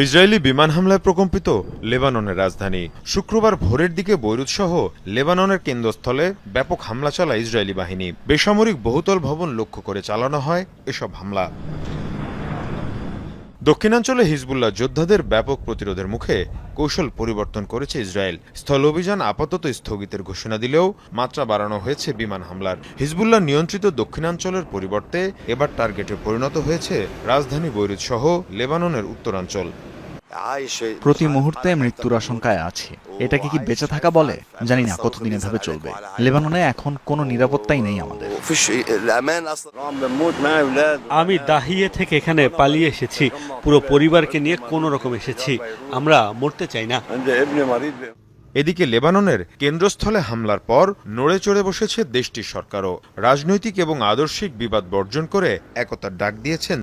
Israeli বিমান হামলায় প্রকম্পিত লেবাননের রাজধানী। শুক্রবার ভোরের দিকে বৈরুত সহ লেবাননের কেন্দ্রস্থলে ব্যাপক হামলা চালায় ইসরায়েলি বাহিনী। বেসামরিক বহুতল ভবন লক্ষ্য করে চালানো হয় এসব হামলা। দক্ষিণাঞ্চলে হিজবুল্লাহ যোদ্ধাদের ব্যাপক প্রতিরোধের মুখে কৌশল পরিবর্তন করেছে ইসরায়েল। স্থল অভিযান আপাতত স্থগিতের ঘোষণা দিলেও মাত্রা বাড়ানো হয়েছে বিমান হামলার। হিজবুল্লাহ নিয়ন্ত্রিত দক্ষিণাঞ্চলের পরিবর্তে এবার টার্গেটে পরিণত হয়েছে রাজধানী বৈরুত সহ লেবাননের উত্তরাঞ্চল। প্রতি মুহূর্তে মৃত্যুর আশঙ্কায় আছি। এটাকে কি বেঁচে থাকা বলে? জানি না কতদিন এভাবে চলবে। লেবাননে এখন কোনো নিরাপত্তাই নেই আমাদের। আমি দাহিয়ে থেকে এখানে পালিয়ে এসেছি, পুরো পরিবারকে নিয়ে কোনো রকম এসেছি। আমরা মরতে চাই না। এদিকে লেবাননের কেন্দ্রস্থলে হামলার পর নড়ে চড়ে বসেছে দেশটির সরকারও। রাজনৈতিক এবং আদর্শিক বিবাদ বর্জন করে একতার ডাক দিয়েছেন